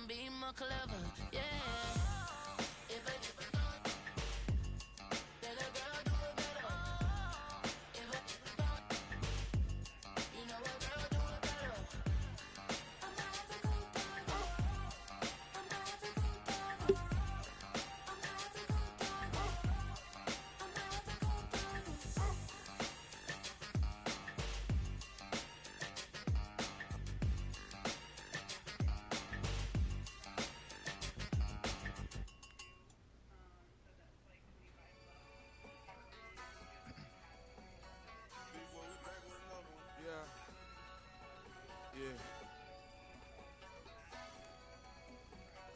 can be more clever, yeah. If a then a girl do it better. If a you know a girl do it better. I'm not the good dog. I'm not the good dog. I'm not the good dog. I'm not the good dog. Yeah. Yeah.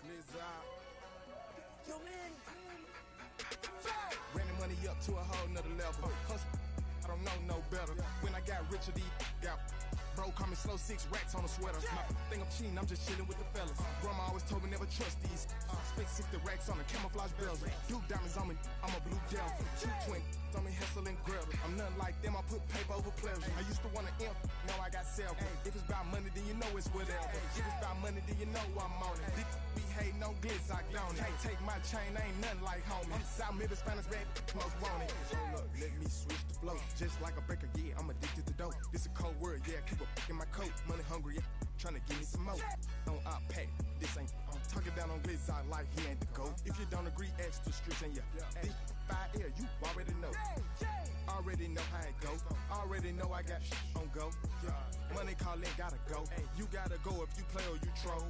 Blizzard. Yo, man. Ran the money up to a whole nother level. Hustle, I don't know no better. When I got richer, these got. Bro, call me slow 6 racks on a sweater. My think I'm cheating, I'm just chilling with the fellas. Grandma always told me never trust these. Spent 60 racks on the camouflage bells. Duke diamonds on me, I'm a blue devil. 220 on me, Hessel and Gretel. I'm nothing like them, I put paper over pleasure. I used to want to imp, now I got self. If it's about money, then you know it's whatever. If it's about money, then you know I'm on it. Dick be hating on glitz, I don't it. Can't take my chain, I ain't nothing like homie. South Middle Spanish red, most want it. So look, let me switch the flow. Just like a breaker, yeah, I'm addicted to dope. This a cold word, yeah, keep a in my coat. Money hungry, yeah, tryna give me some more. On our pack, this ain't. I'm talking down on glitz, I like he ain't the go. If you don't agree, ask the streets and yeah. This 5 air, you already know. Already know how it go. Already know I got on go. Money calling, gotta go. You gotta go if you play or you troll.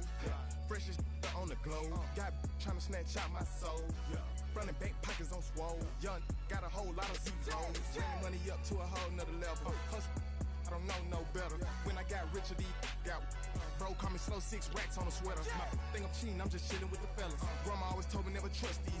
Fresh as on the globe. Got tryna snatch out my soul. Running back pockets on swole. Young, got a whole lot of zeros. Running money up to a whole nother level. Hustle, I don't know no better. When I got richer, these got. Bro, call me slow 6 racks on a sweater. My think I'm cheating, I'm just chilling with the fellas. Grandma always told me never trust these.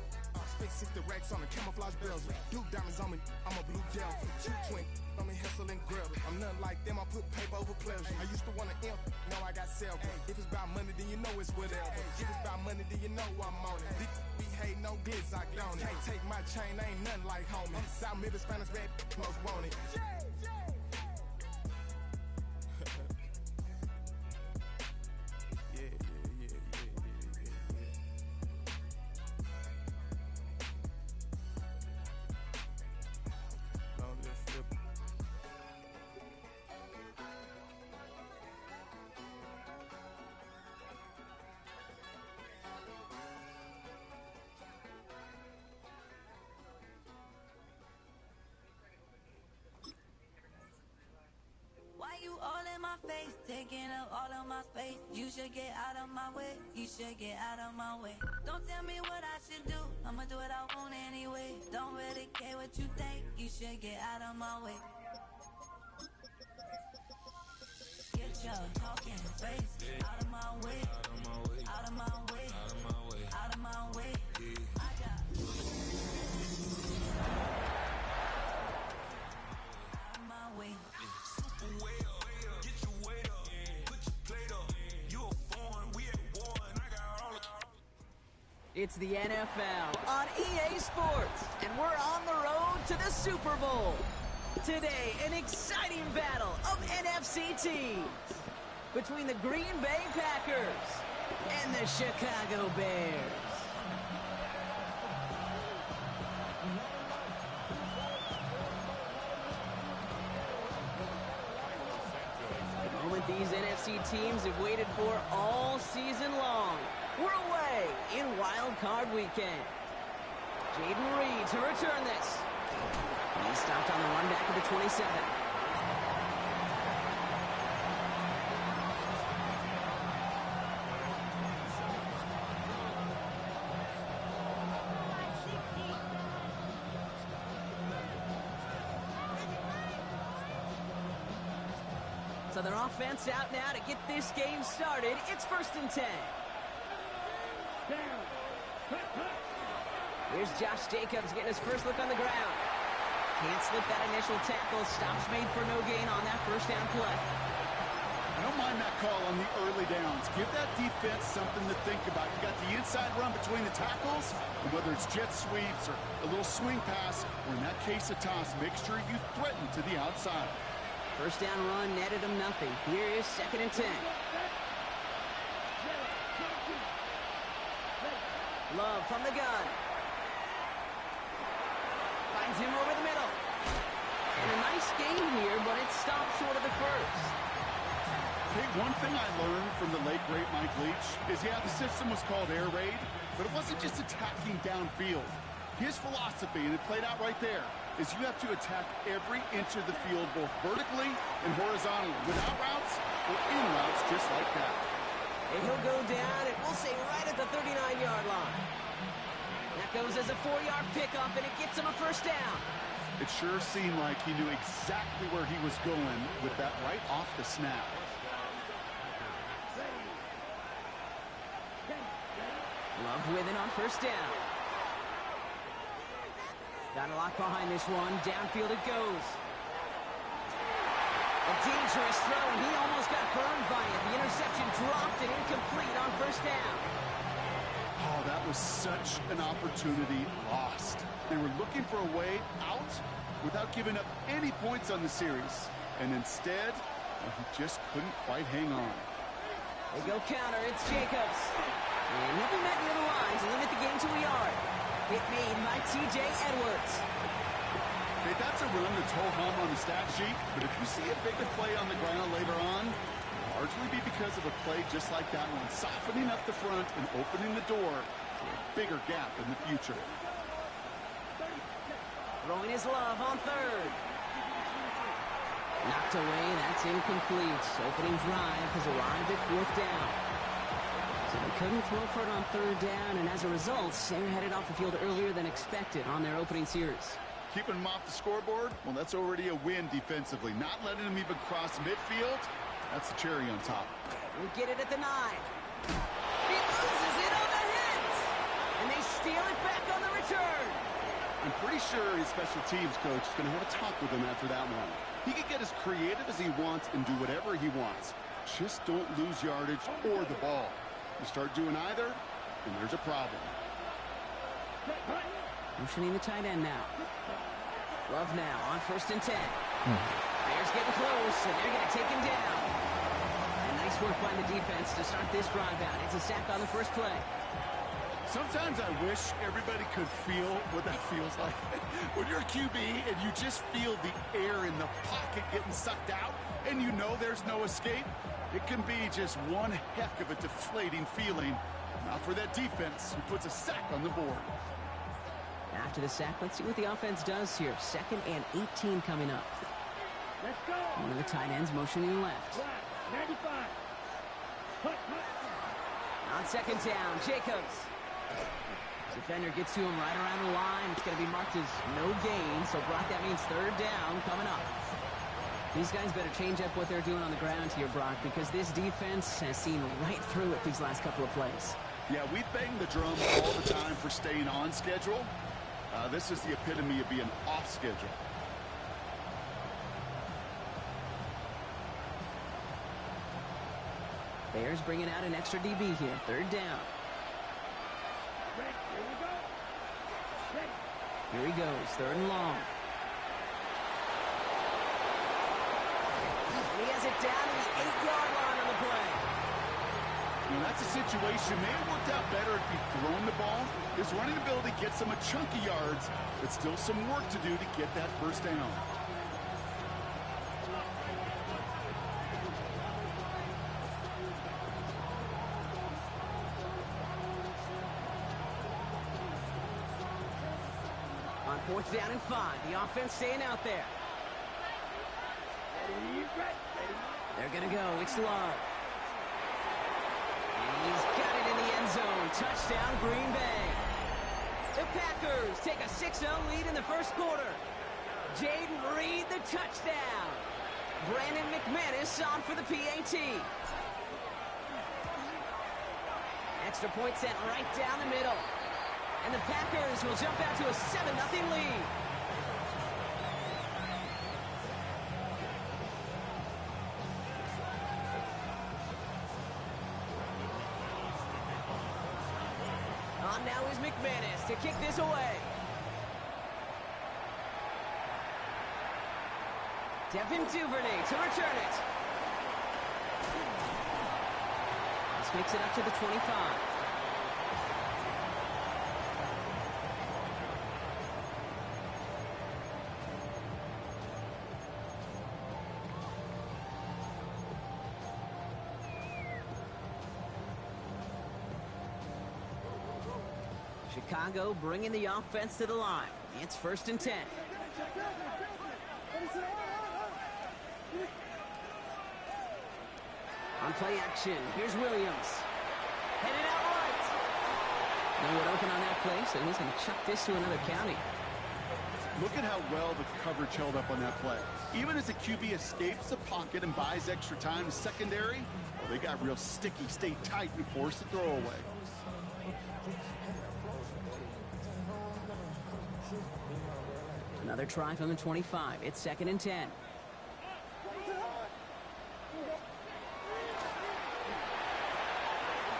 Spent 60 racks on the camouflage bells. Duke diamonds on me, I'm a blue devil. 220 on me, Hessel and Gretel. I'm nothing like them, I put paper over pleasure. I used to want to imp, now I got self. If it's about money, then you know it's whatever. If it's about money, then you know I'm on it. Dick be hating on glitz, I don't it. Can't take my chain, I ain't nothing like homie. South Middle Spanish red, most want it. Why you all in my face, taking up all of my space? You should get out of my way, you should get out of my way. Don't tell me what I should do, I'ma do what I want anyway. Don't really care what you think, you should get out of my way. Get your talking face out of my way, out of my way, out of my way, out of my way, out of my way. I got out of my way. Way up, get your weight up, put your plate up. You a foreign, we at war, and I got all of. It's the NFL on EA Sports, and we're on the road to the Super Bowl. Today, an exciting battle of NFC teams between the Green Bay Packers and the Chicago Bears. These NFC teams have waited for all season long. We're away in Wild Card Weekend. Jaden Reed to return this. He stopped on the run back of the 27. So their offense out now to get this game started. It's 1st and 10. Here's Josh Jacobs getting his first look on the ground. Can't slip that initial tackle. Stops made for no gain on that first down play. I don't mind that call on the early downs. Give that defense something to think about. You got the inside run between the tackles, and whether it's jet sweeps or a little swing pass, or in that case a toss, make sure you threaten to the outside. First down run netted him nothing. Here is 2nd and 10. Love from the gun. Finds him over the middle. And a nice game here, but it stopped short of the first. Hey, one thing I learned from the late, great Mike Leach is, yeah, the system was called air raid, but it wasn't just attacking downfield. His philosophy, and it played out right there, is you have to attack every inch of the field, both vertically and horizontally, without routes or in routes just like that. And he'll go down, and we'll say right at the 39-yard line. That goes as a 4-yard pickup, and it gets him a first down. It sure seemed like he knew exactly where he was going with that right off the snap. Love with it on first down. Got a lock behind this one. Downfield it goes. A dangerous throw, and he almost got burned by it. The interception dropped and incomplete on first down. Oh, that was such an opportunity lost. They were looking for a way out without giving up any points on the series. And instead, he just couldn't quite hang on. They go counter. It's Jacobs. And he'll be met near the line to limit the game to a yard. Hit made by T.J. Edwards. Hey, that's a run that's ho-hum on the stat sheet, but if you see a bigger play on the ground later on, it'll largely be because of a play just like that one, softening up the front and opening the door to a bigger gap in the future. Throwing his Love on third. Knocked away, that's incomplete. Opening drive has arrived at fourth down. So they couldn't throw for it on third down, and as a result, they're headed off the field earlier than expected on their opening series. Keeping them off the scoreboard, well, that's already a win defensively. Not letting them even cross midfield, that's the cherry on top. We'll get it at the 9. He loses it on the hit, and they steal it back on the return. I'm pretty sure his special teams coach is going to have a talk with him after that one. He can get as creative as he wants and do whatever he wants. Just don't lose yardage or the ball. You start doing either, and there's a problem. Motioning the tight end now. Love now on first and 10. Bears getting close, and they're going to take him down. And nice work by the defense to start this drive out. It's a sack on the first play. Sometimes I wish everybody could feel what that feels like. When you're a QB and you just feel the air in the pocket getting sucked out, and you know there's no escape, it can be just one heck of a deflating feeling. Not for that defense who puts a sack on the board. After the sack, let's see what the offense does here. 2nd and 18 coming up. Let's go. One of the tight ends motioning left. 95. On second down, Jacobs. Defender gets to him right around the line. It's going to be marked as no gain. So, Brock, that means third down coming up. These guys better change up what they're doing on the ground here, Brock, because this defense has seen right through it these last couple of plays. Yeah, we bang the drum all the time for staying on schedule. This is the epitome of being off schedule. Bears bringing out an extra DB here. Third down. Here he goes. Third and long. And he has it down to the 8-yard line on the play. Now, that's a situation may have worked out better if he'd thrown the ball. His running ability gets him a chunky yards, but still some work to do to get that first down. On 4th down and 5, the offense staying out there. They're going to go. It's Love. And he's got it in the end zone. Touchdown, Green Bay. The Packers take a 6-0 lead in the first quarter. Jaden Reed, the touchdown. Brandon McManus on for the PAT. Extra point sent right down the middle. And the Packers will jump out to a 7-0 lead. On now is McManus to kick this away. Devin Duvernay to return it. This makes it up to the 25. Chicago bringing the offense to the line. It's 1st and 10. On play action, here's Williams. Headed out right. No one open on that play, so he's going to chuck this to another county. Look at how well the coverage held up on that play. Even as the QB escapes the pocket and buys extra time to secondary, well, they got real sticky, stay tight, and force the throw away. Another try from the 25. It's 2nd and 10.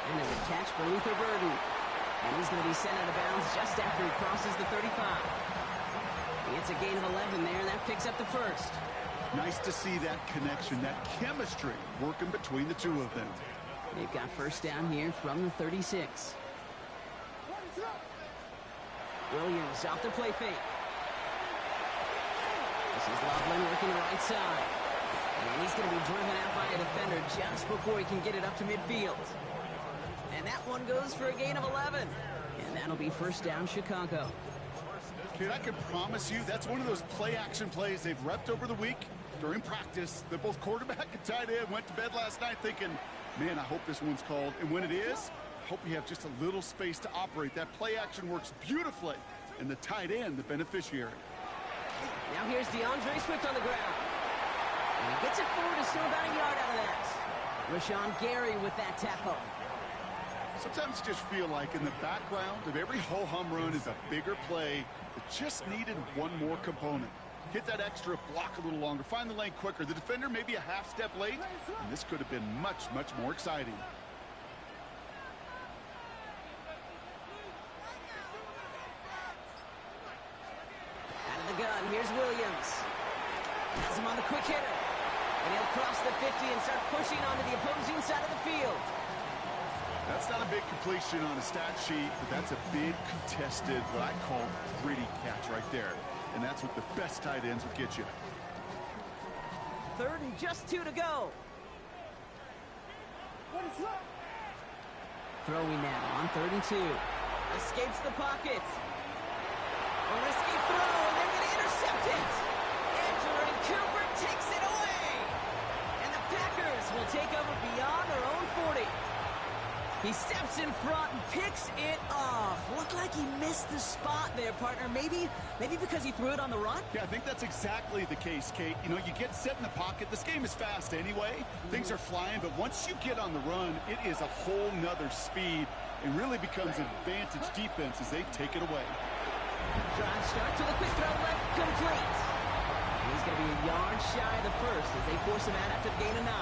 And there's a catch for Luther Burden. And he's going to be sent out of bounds just after he crosses the 35. It's a gain of 11 there, and that picks up the first. Nice to see that connection, that chemistry working between the two of them. They've got first down here from the 36. Williams off the play fake. This is Loveland working the right side. And he's going to be driven out by a defender just before he can get it up to midfield. And that one goes for a gain of 11. And that'll be first down, Chicago. Kid, I can promise you that's one of those play-action plays they've repped over the week during practice. That both quarterback and tight end went to bed last night thinking, man, I hope this one's called. And when it is, I hope we have just a little space to operate. That play-action works beautifully, and the tight end, the beneficiary. Now here's DeAndre Swift on the ground. And he gets it forward to still about a yard out of that. Rashawn Gary with that tackle. Sometimes you just feel like in the background of every ho-hum run is a bigger play that just needed one more component. Hit that extra block a little longer, find the lane quicker. The defender maybe a half step late, and this could have been much, much more exciting. Out of the gun, here's Williams. Has him on the quick hitter. And he'll cross the 50 and start pushing onto the opposing side of the field. That's not a big completion on a stat sheet, but that's a big contested, what I call gritty catch right there. And that's what the best tight ends will get you. 3rd and just 2 to go. Throwing now on 3rd and 2. Escapes the pocket. A risky throw, and they're going to intercept it. And Jordan Cooper takes it away. And the Packers will take over beyond their own 40. He steps in front and picks it off. Looked like he missed the spot there, partner. Maybe because he threw it on the run? Yeah, I think that's exactly the case, Kate. You know, you get set in the pocket. This game is fast anyway. Things are flying, but once you get on the run, it is a whole nother speed and really becomes an advantage defense as they take it away. Drive start to the quick throw left, complete. He's going to be a yard shy of the first as they force him out after the gain of 9.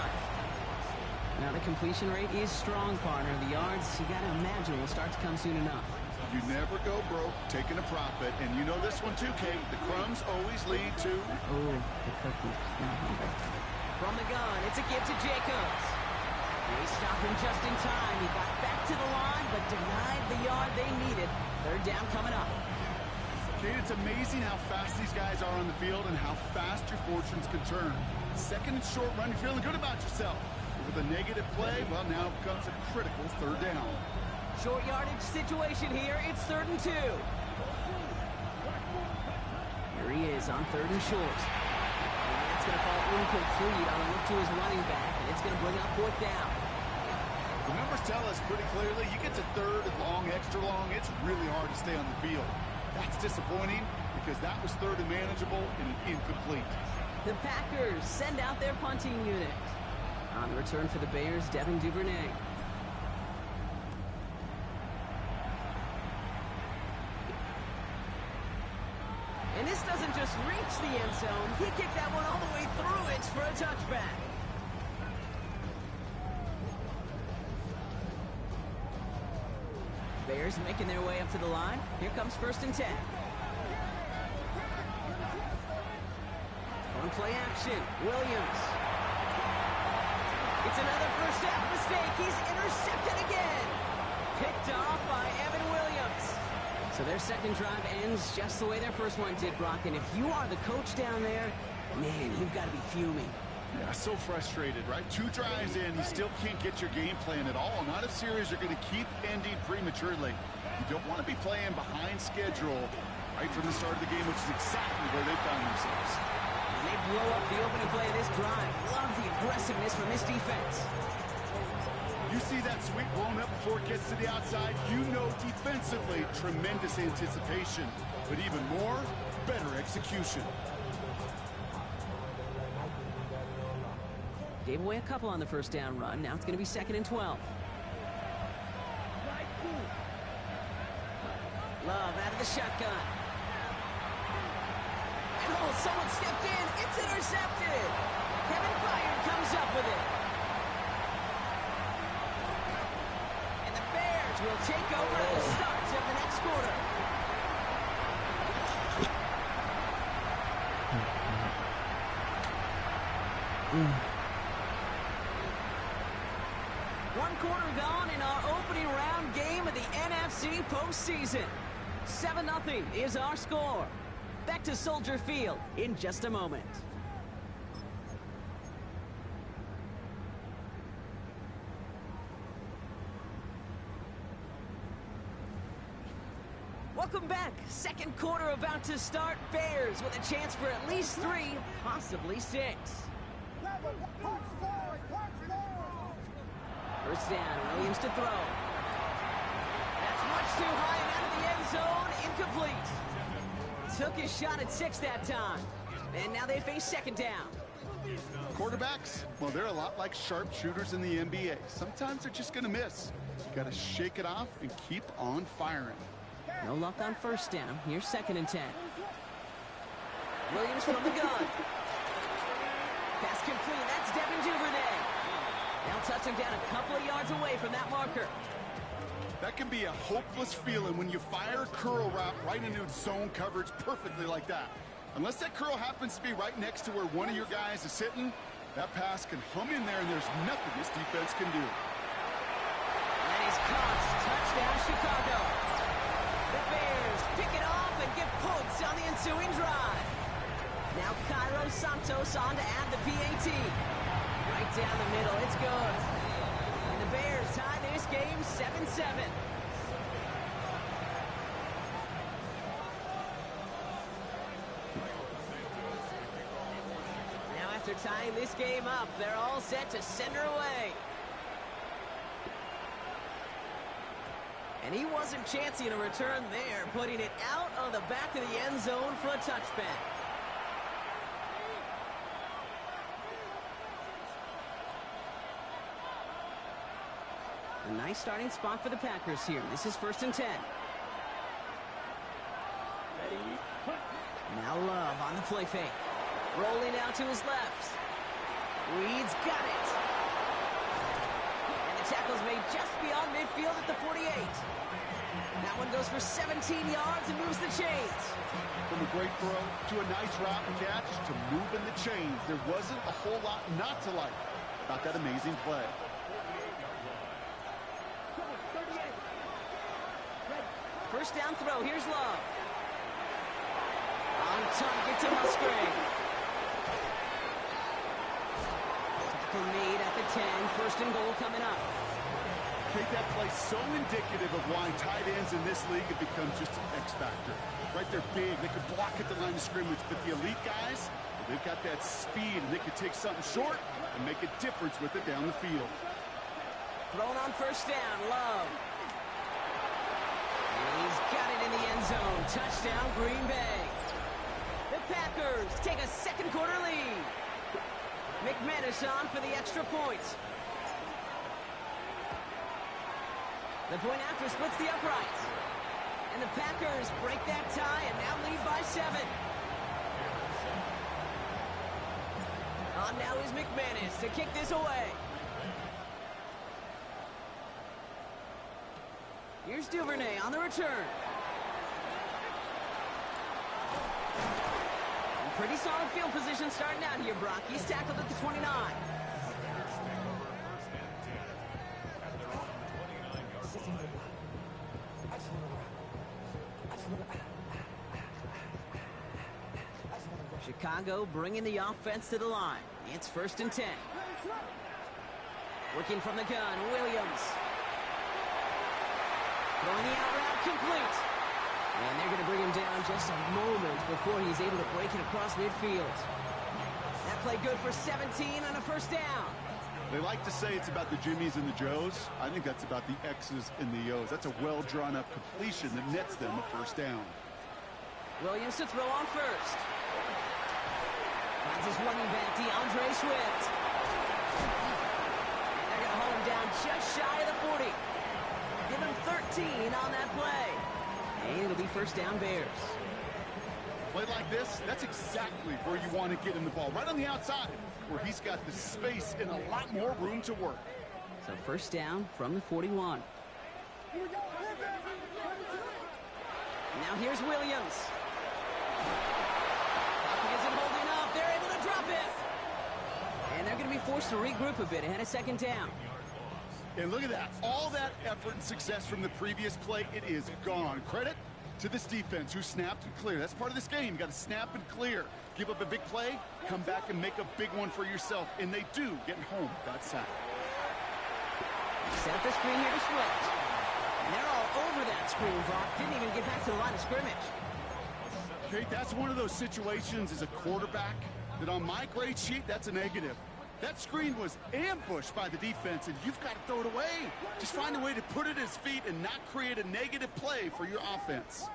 Now the completion rate is strong, partner. The yards, you got to imagine, will start to come soon enough. You never go broke taking a profit, and you know this one too, Kate. The crumbs always lead to... Oh, the cookie. From the gun, it's a give to Jacobs. They stopped him just in time. He got back to the line, but denied the yard they needed. 3rd down coming up. Kate, it's amazing how fast these guys are on the field and how fast your fortunes can turn. 2nd and short run, you're feeling good about yourself. With a negative play, well, now comes a critical 3rd down. Short yardage situation here. It's 3rd and 2. Here he is on 3rd and short. And that's going to fall incomplete on a look to his running back, and it's going to bring up 4th down. The numbers tell us pretty clearly, you get to 3rd and long, extra long, it's really hard to stay on the field. That's disappointing because that was 3rd and manageable and incomplete. The Packers send out their punting unit. On the return for the Bears, Devin Duvernay. And this doesn't just reach the end zone. He kicked that one all the way through it for a touchback. Bears making their way up to the line. Here comes 1st and 10. On play action, Williams. It's another first half mistake. He's intercepted again. Picked off by Evan Williams. So their second drive ends just the way their first one did, Brock. And if you are the coach down there, man, you've got to be fuming. Yeah, so frustrated, right? 2 drives in, you still can't get your game plan at all. Not a series you're going to keep ending prematurely. You don't want to be playing behind schedule right from the start of the game, which is exactly where they found themselves. And they blow up the opening play of this drive. Love the aggressiveness from this defense. You see that sweep blown up before it gets to the outside, you know defensively, tremendous anticipation. But even more, better execution. Gave away a couple on the first down run. Now it's going to be 2nd and 12. Love out of the shotgun. And someone stepped in. It's intercepted. Kevin Byard comes up with it. And the Bears will take over at the start of the next quarter. One quarter gone in our opening round game of the NFC postseason. 7-0 is our score. Back to Soldier Field in just a moment. Welcome back. Second quarter about to start. Bears with a chance for at least 3, possibly 6. First down, Williams to throw. That's much too high and out of the end zone. Incomplete. Took his shot at 6 that time. And now they face 2nd down. Quarterbacks, well, they're a lot like sharpshooters in the NBA. Sometimes they're just going to miss. You got to shake it off and keep on firing. No luck on first down. Here's 2nd and 10. Williams from the gun. Pass complete. That's Devin Duvernay. They'll touch him down a couple of yards away from that marker. That can be a hopeless feeling when you fire a curl route right into zone coverage perfectly like that. Unless that curl happens to be right next to where one of your guys is sitting, that pass can hum in there and there's nothing this defense can do. And he's caught. Touchdown, Chicago. The Bears pick it off and get points on the ensuing drive. Now Cairo Santos on to add the PAT. Right down the middle, it's good. And the Bears tie this game 7-7. Now after tying this game up, they're all set to send her away. And he wasn't chancing a return there, putting it out on the back of the end zone for a touchback. A nice starting spot for the Packers here. This is 1st and 10. Now Love on the play fake. Rolling out to his left. Reed's got it. And the tackle's made just beyond midfield at the 48. That one goes for 17 yards and moves the chains. From a great throw to a nice route and catch to moving the chains, there wasn't a whole lot not to like about that amazing play. First down throw. Here's Love. On target to Musgrave. Tackle made at the 10. 1st and goal coming up. Make that play so indicative of why tight ends in this league have become just an X factor. Right, they're big. They can block at the line of scrimmage, but the elite guys, they've got that speed, and they can take something short and make a difference with it down the field. Thrown on first down. Love. He's got it in the end zone. Touchdown, Green Bay. The Packers take a second quarter lead. McManus on for the extra point. The point after splits the uprights. And the Packers break that tie and now lead by 7. On now is McManus to kick this away. Here's Duvernay on the return. And pretty solid field position starting out here, Brock. He's tackled at the 29. Chicago bringing the offense to the line. It's 1st and 10. Working from the gun, Williams. Throwing the out route, complete. And they're going to bring him down just a moment before he's able to break it across midfield. That play good for 17 on a 1st down. They like to say it's about the Jimmies and the Joes. I think that's about the X's and the O's. That's a well-drawn-up completion that nets them a 1st down. Williams to throw on 1st. Finds his running back, DeAndre Swift. And they're going to hold him down just shy of the 40. Give him 13 on that play. And it'll be 1st down Bears. Play like this, that's exactly where you want to get him the ball. Right on the outside, where he's got the space and a lot more room to work. So 1st down from the 41. Now here's Williams. He isn't holding up. They're able to drop it. And they're going to be forced to regroup a bit ahead of 2nd down. And look at that. All that effort and success from the previous play, it is gone. Credit to this defense who snapped and cleared. That's part of this game. You got to snap and clear. Give up a big play, come back and make a big one for yourself. And they do, getting home that sack. Set up the screen here to Swift. And they're all over that screen, Brock. Didn't even get back to the line of scrimmage. Okay, that's one of those situations as a quarterback that on my grade sheet, that's a negative. That screen was ambushed by the defense, and you've got to throw it away. Just find a way to put it at his feet and not create a negative play for your offense.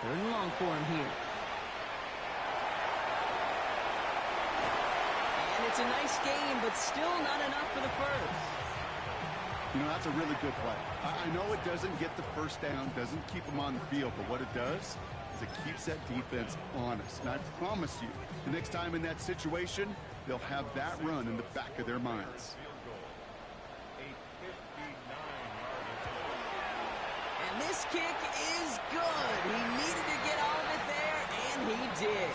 3rd and long for him here. And it's a nice game, but still not enough for the 1st. You know, that's a really good play. I know it doesn't get the 1st down, doesn't keep them on the field, but what it does is it keeps that defense honest. And I promise you, the next time in that situation, they'll have that run in the back of their minds. And this kick is good. He needed to get all of it there, and he did.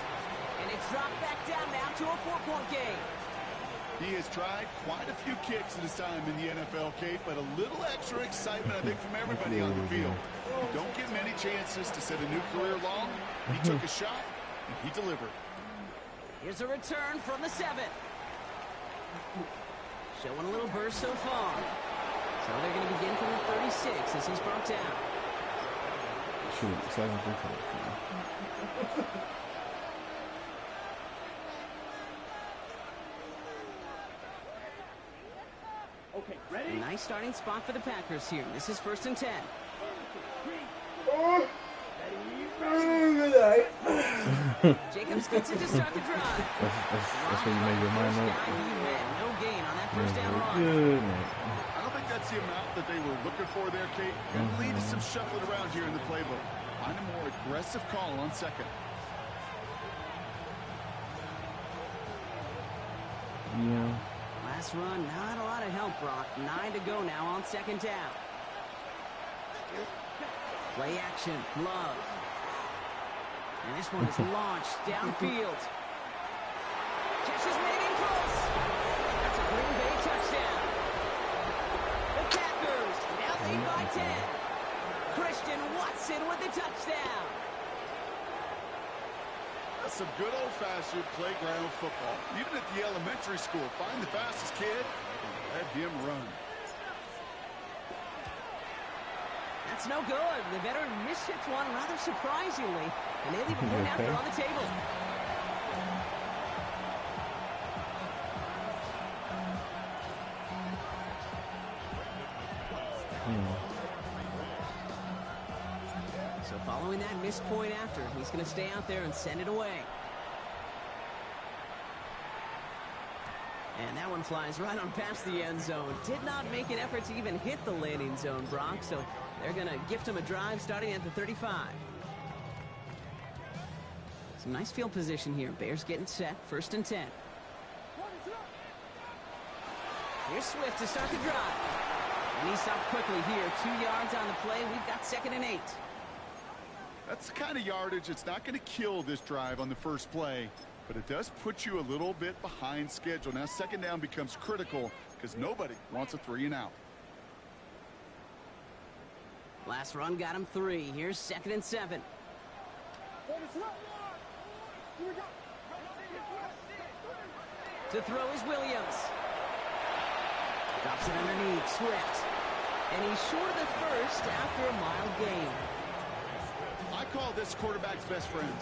And it's dropped back down now to a 4-point game. He has tried quite a few kicks in his time in the NFL, Kate, but a little extra excitement, I think, from everybody on the field. You don't get many chances to set a new career long. He took a shot, and he delivered. Here's a return from the 7. Showing a little burst so far. So they're going to begin from the 36 as he's brought down. Shoot, 7. Okay, ready? A nice starting spot for the Packers here. This is 1st and 10. Jacobs gets it to start the drive. That's what you made your mind up. No gain on that 1st down run. Good. I don't think that's the amount that they were looking for there, Kate. It'll lead to some shuffling around here in the playbook. Find a more aggressive call on 2nd. Yeah. Last run, not a lot of help, Brock. 9 to go now on 2nd down. Play action, Love. And this one is launched downfield. Catch is made in close. That's a Green Bay touchdown. The Packers now lead by 10. Christian Watson with the touchdown. That's some good old-fashioned playground football. Even at the elementary school, find the fastest kid and let him run. That's no good. The veteran mishits one rather surprisingly, and they leave a point after on the table. So following that missed point after, he's going to stay out there and send it away. And that one flies right on past the end zone. Did not make an effort to even hit the landing zone, Brock, so they're going to gift him a drive starting at the 35. Some nice field position here. Bears getting set. 1st and 10. Here's Swift to start the drive. And he stopped quickly here. 2 yards on the play. We've got 2nd and 8. That's the kind of yardage. It's not going to kill this drive on the first play, but it does put you a little bit behind schedule. Now 2nd down becomes critical because nobody wants a 3 and out. Last run got him 3. Here's 2nd and 7. To throw is Williams. Drops it underneath, Swift. And he's short of the first after a mild gain. I call this quarterback's best friend.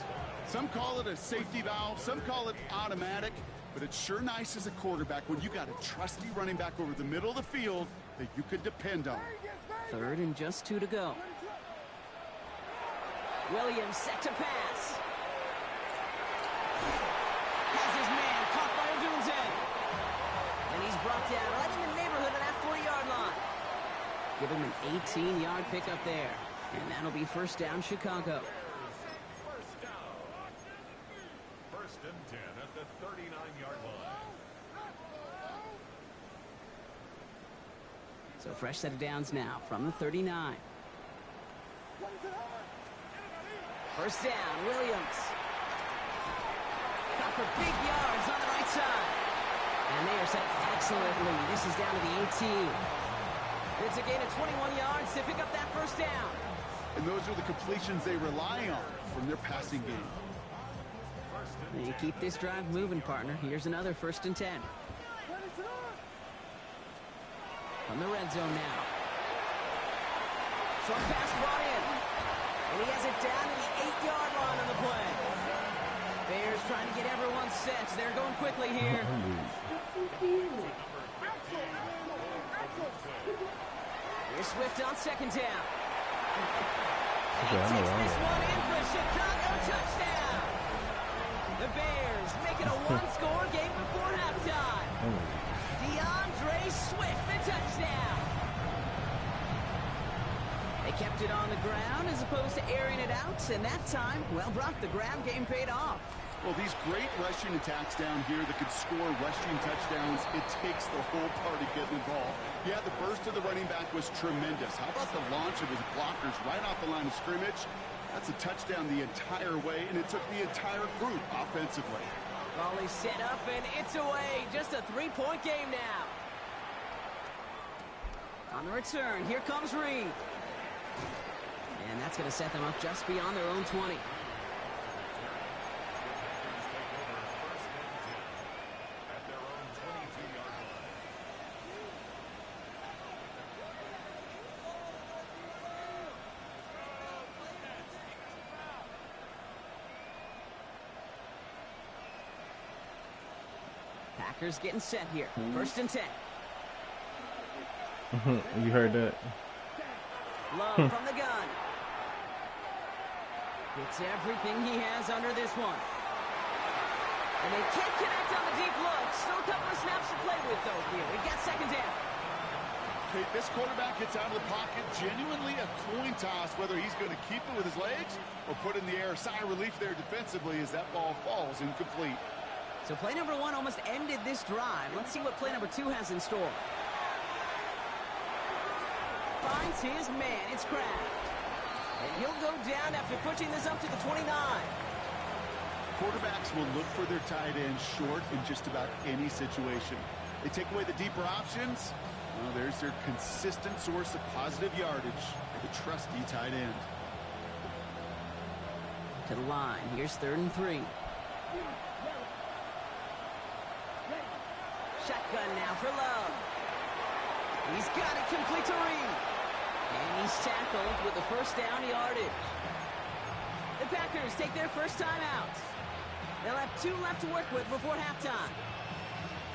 Some call it a safety valve, some call it automatic, but it's sure nice as a quarterback when you got a trusty running back over the middle of the field that you could depend on. 3rd and just 2 to go. Williams set to pass. Has his man caught by Odunze. And he's brought down right in the neighborhood of that 40-yard line. Give him an 18-yard pickup there. And that'll be 1st down, Chicago. First and 10 at the 39-yard line. So fresh set of downs now from the 39. 1st down, Williams. Got for big yards on the right side. And they are set excellently. This is down to the 18. It's a gain of 21 yards to pick up that 1st down. And those are the completions they rely on from their passing game. They keep this drive moving, partner. Here's another 1st and 10. From the red zone now. Short pass brought in. And he has it down to the 8-yard line on the play. Bears trying to get everyone set. They're going quickly here. Here's Swift on 2nd down. And he takes this one in for a Chicago touchdown. The Bears make it a one-score game before halftime. DeAndre Swift, the touchdown. They kept it on the ground as opposed to airing it out, and that time, well, Brock, the ground game paid off. Well, these great rushing attacks down here that could score rushing touchdowns, it takes the whole party getting involved. Yeah, the burst of the running back was tremendous. How about the launch of his blockers right off the line of scrimmage? That's a touchdown the entire way, and it took the entire group offensively. Ball is set up, and it's away. Just a 3-point game now. On the return, here comes Reed. And that's going to set them up just beyond their own 20. Packers getting set here. 1st and 10. You heard that. Love from the gun. Gets everything he has under this one. And they can't connect on the deep look. Still a couple of snaps to play with, though, here. We got 2nd down. Okay, this quarterback gets out of the pocket. Genuinely a coin toss whether he's going to keep it with his legs or put in the air. Sigh of relief there defensively as that ball falls incomplete. So play number 1 almost ended this drive. Let's see what play number 2 has in store. Finds his man. It's Kraft. And he'll go down after pushing this up to the 29. Quarterbacks will look for their tight end short in just about any situation. They take away the deeper options. Well, there's their consistent source of positive yardage, the trusty tight end. To the line. Here's 3rd and 3. Shotgun now for Love. He's got it complete to Reed. And he's tackled with the 1st down yardage. The Packers take their first time out. They'll have 2 left to work with before halftime.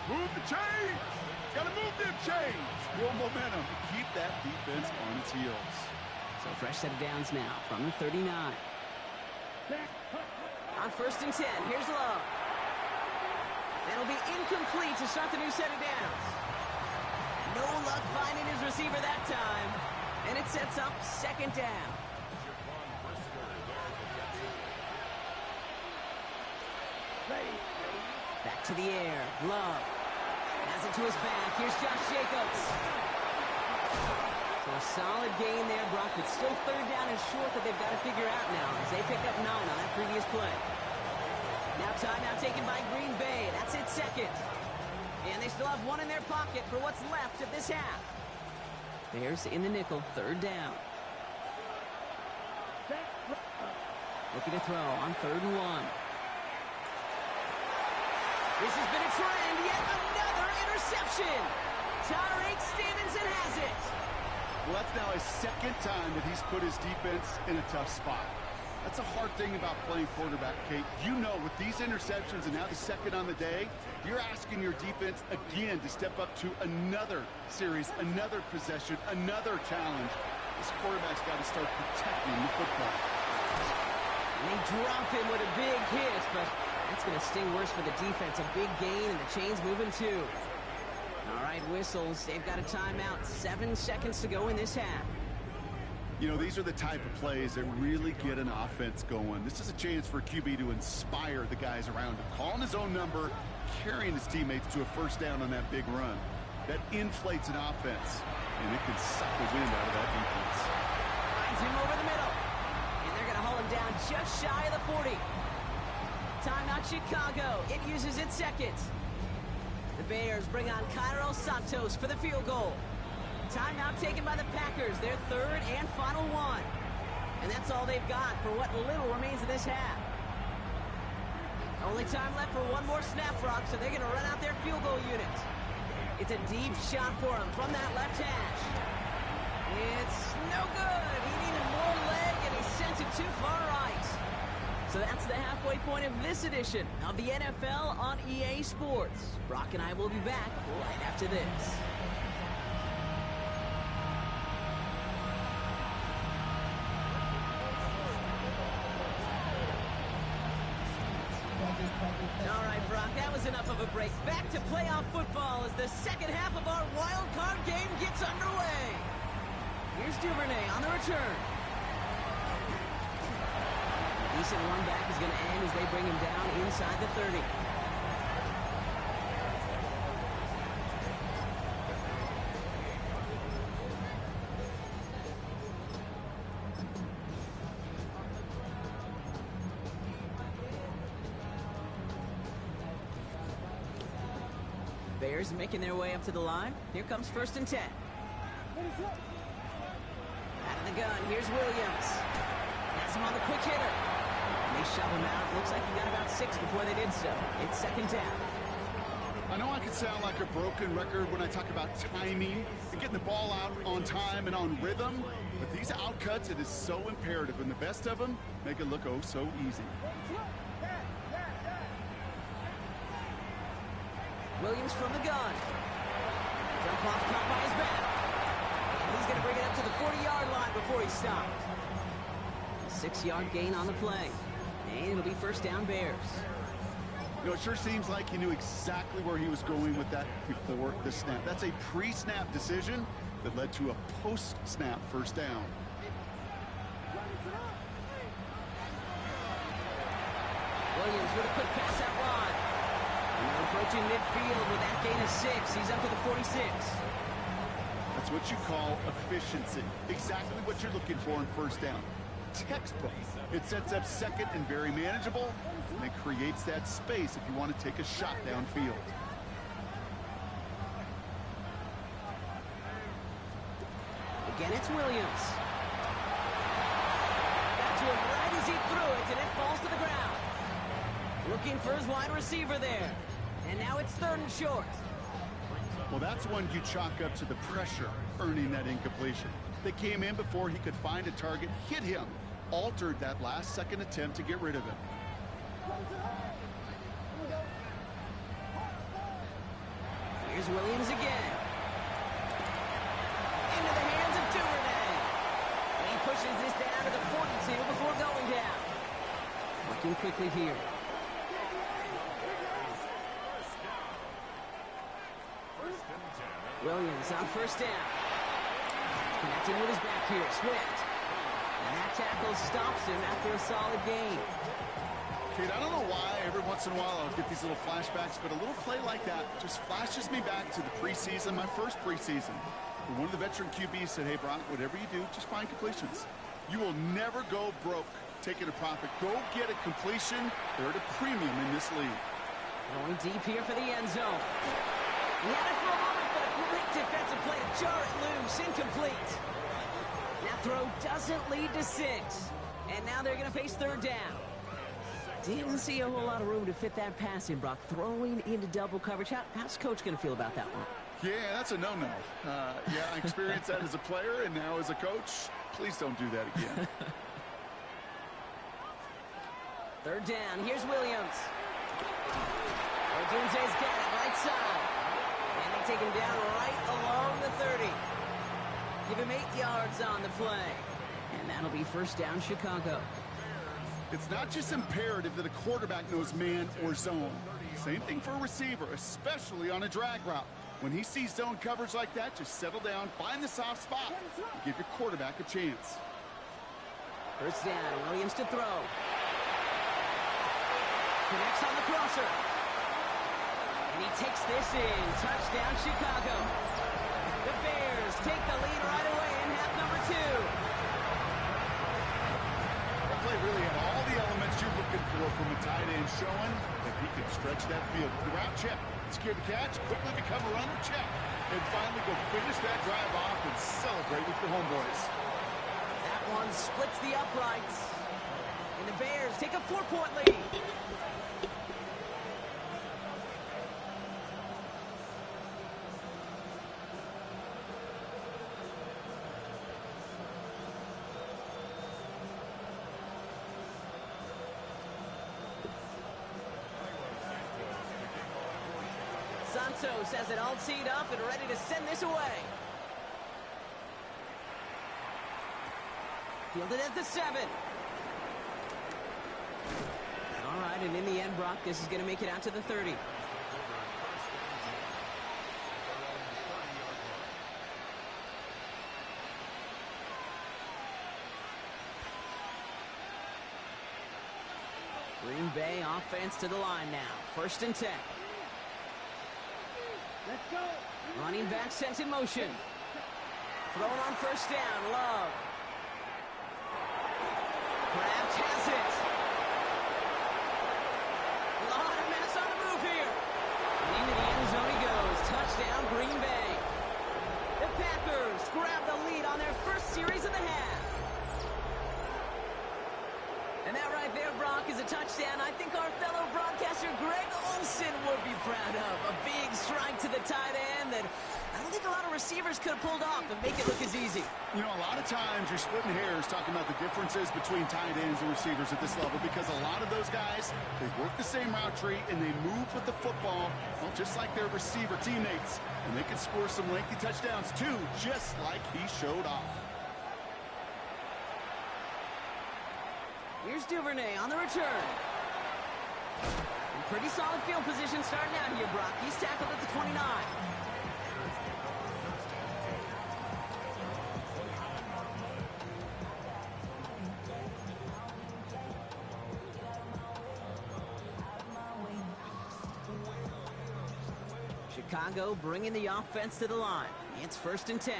Move the chains! Gotta move them chains! More momentum to keep that defense on its heels. So fresh set of downs now from the 39. On 1st and 10, here's Love. That'll be incomplete to start the new set of downs. No luck finding his receiver that time. And it sets up 2nd down. Back to the air. Love. Has it to his back. Here's Josh Jacobs. So a solid gain there, Brock. It's still 3rd down and short that they've got to figure out now as they pick up 9 on that previous play. Now timeout taken by Green Bay. That's it 2nd. And they still have 1 in their pocket for what's left of this half. Bears in the nickel, 3rd down. Looking to throw on 3rd and 1. This has been a trend. Yet another interception. Tyreek Stevenson has it. Well, that's now his second time that he's put his defense in a tough spot. That's a hard thing about playing quarterback, Kate. You know, with these interceptions and now the second on the day, you're asking your defense again to step up to another series, another possession, another challenge. This quarterback's got to start protecting the football. And they drop him with a big hit, but that's going to sting worse for the defense. A big gain, and the chain's moving too. All right, whistles. They've got a timeout. 7 seconds to go in this half. You know, these are the type of plays that really get an offense going. This is a chance for a QB to inspire the guys around him. Calling his own number, carrying his teammates to a first down on that big run. That inflates an offense, and it can suck the wind out of that defense. Finds him over the middle. And they're going to haul him down just shy of the 40. Timeout Chicago. It uses its second. The Bears bring on Cairo Santos for the field goal. Timeout taken by the Packers, their third and final one. And that's all they've got for what little remains of this half. Only time left for one more snap, Brock, so they're going to run out their field goal unit. It's a deep shot for him from that left hash. It's no good. He needed more leg, and he sent it too far right. So that's the halfway point of this edition of the NFL on EA Sports. Brock and I will be back right after this. All right, Brock, that was enough of a break. Back to playoff football as the second half of our wild card game gets underway. Here's Duvernay on the return. A decent run back is going to end as they bring him down inside the 30. Bears making their way up to the line. Here comes 1st and 10. Out of the gun, here's Williams. Has him on the quick hitter. And they shove him out. Looks like he got about 6 before they did so. It's 2nd down. I know I can sound like a broken record when I talk about timing and getting the ball out on time and on rhythm, but these outcuts, it is so imperative, and the best of them make it look oh so easy. Williams from the gun. Jump off caught by his back. And he's going to bring it up to the 40-yard line before he stopped. A 6-yard gain on the play. And it'll be 1st down Bears. You know, it sure seems like he knew exactly where he was going with that before the snap. That's a pre-snap decision that led to a post-snap 1st down. Williams with a quick pass out wide. And they're approaching midfield with that gain of 6. He's up to the 46. That's what you call efficiency. Exactly what you're looking for in 1st down. Textbook. It sets up 2nd and very manageable, and it creates that space if you want to take a shot downfield. Again, it's Williams. Got to him right as he threw it, and it falls to the ground. Looking for his wide receiver there. And now it's 3rd and short. Well, that's one you chalk up to the pressure earning that incompletion. They came in before he could find a target, hit him, altered that last-second attempt to get rid of him. Here's Williams again. Into the hands of Duvernay. And he pushes this down to the 42 before going down. Working quickly here. Williams on 1st down. Connecting with his back here, Swift. And that tackle stops him after a solid gain. Kate, I don't know why every once in a while I'll get these little flashbacks, but a little play like that just flashes me back to the preseason, my first preseason. When one of the veteran QBs said, hey, Brock, whatever you do, just find completions. You will never go broke taking a profit. Go get a completion. They're at a premium in this league. Going deep here for the end zone. He had it for a moment, but a great defensive play to jar it loose. Incomplete. That throw doesn't lead to 6. And now they're going to face 3rd down. Didn't see a whole lot of room to fit that pass in, Brock. Throwing into double coverage. How's Coach going to feel about that one? Yeah, that's a no-no. Yeah, I experienced that as a player, and now as a coach, please don't do that again. Third down. Here's Williams. Odunze's got it right side. And they take him down right along the 30. Give him 8 yards on the play. And that'll be first down, Chicago. It's not just imperative that a quarterback knows man or zone. Same thing for a receiver, especially on a drag route. When he sees zone coverage like that, just settle down, find the soft spot, and give your quarterback a chance. First down, Williams to throw. Connects on the crosser. And he takes this in. Touchdown, Chicago. The Bears take the lead right away in half number 2. That play really had all the elements you're looking for from a tight end, showing that he can stretch that field. The route check, secure the catch, quickly become a runner, check. And finally go finish that drive off and celebrate with your homeboys. That one splits the uprights. And the Bears take a 4-point lead. Santos has it all teed up and ready to send this away. Fielded at the 7. All right, and in the end, Brock, this is going to make it out to the 30. Green Bay offense to the line now. First and 10. Let's go. Running back sent in motion. Thrown on first down. Love. Kraft has it. A lot of mess on the move here. And into the end zone he goes. Touchdown, Green Bay. The Packers grab the lead on their first series of the half. And that right there, Brock, is a touchdown I think our fellow broadcaster Greg Olsen would be proud of. A big strike to the tight end that I don't think a lot of receivers could have pulled off and make it look as easy. You know, a lot of times you're splitting hairs talking about the differences between tight ends and receivers at this level because a lot of those guys, they work the same route tree and they move with the football, well, just like their receiver teammates. And they can score some lengthy touchdowns too, just like he showed off. Here's Duvernay on the return. And pretty solid field position starting out here, Brock. He's tackled at the 29. Chicago bringing the offense to the line. It's first and 10.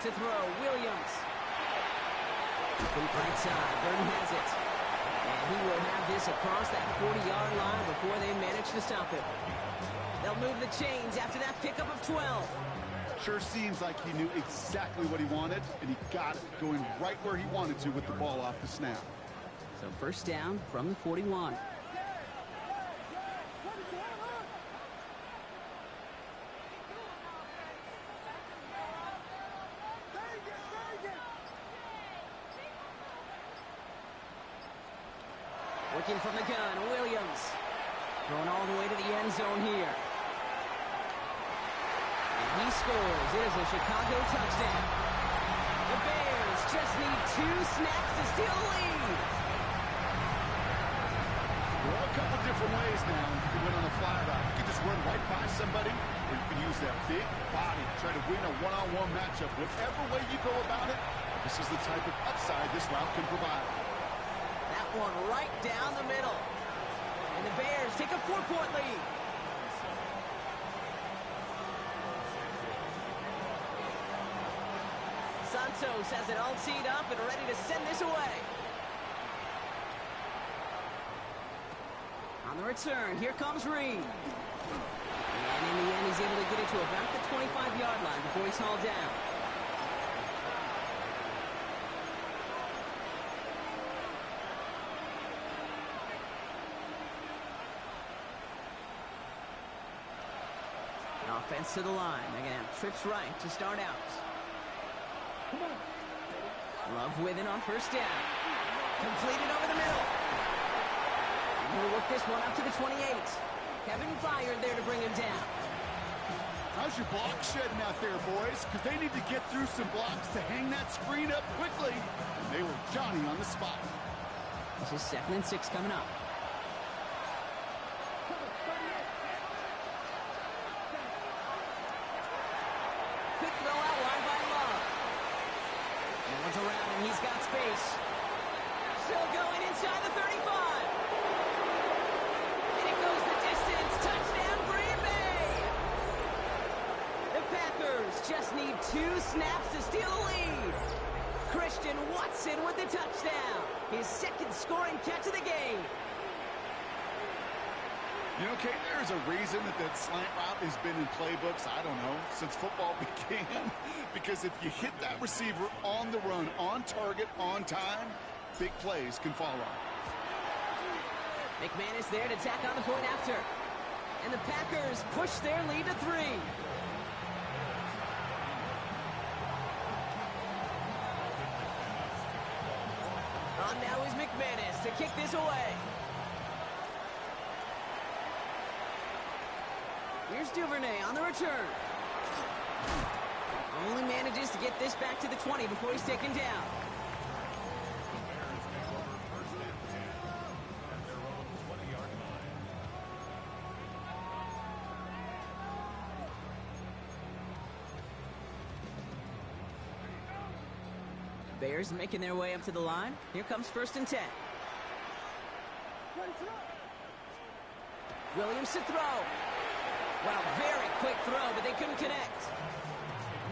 To throw, Williams. Complete right side. Burton has it. And he will have this across that 40-yard line before they manage to stop it. They'll move the chains after that pickup of 12. Sure seems like he knew exactly what he wanted, and he got it, going right where he wanted to with the ball off the snap. So first down from the 41. Working from the gun, Williams. Going all the way to the end zone here. And he scores. It is a Chicago touchdown. The Bears just need 2 snaps to steal the lead. There are a couple different ways now to win on a fly route. You can just run right by somebody, or you can use that big body to try to win a one-on-one matchup. Whichever way you go about it, this is the type of upside this route can provide. That one right down the middle. And the Bears take a 4-point lead. Santos has it all teed up and ready to send this away. On the return, here comes Reed. And in the end, he's able to get it to about the 25-yard line before he's hauled down. Offense to the line. They're going to have trips right to start out. Love with it on first down. Completed over the middle. And he'll work this one up to the 28. Kevin Byard there to bring him down. How's your block shedding out there, boys? Because they need to get through some blocks to hang that screen up quickly. And they were Johnny on the spot. This is 2nd and 6 coming up. Quick throw out wide by Love. No one's around him. He's got space. Still going inside the 35. And it goes the distance. Touchdown, Green Bay. The Packers just need 2 snaps to steal the lead. Christian Watson with the touchdown. His 2nd scoring catch of the game. You know, Kate, there's a reason that slant route has been in playbooks, I don't know, since football began. Because if you hit that receiver on the run, on target, on time, big plays can follow. McManus there to tack on the point after. And the Packers push their lead to 3. On now is McManus to kick this away. Here's Duvernay on the return. Only manages to get this back to the 20 before he's taken down. Bears making their way up to the line. Here comes 1st and 10. Williams to throw. Wow, very quick throw, but they couldn't connect.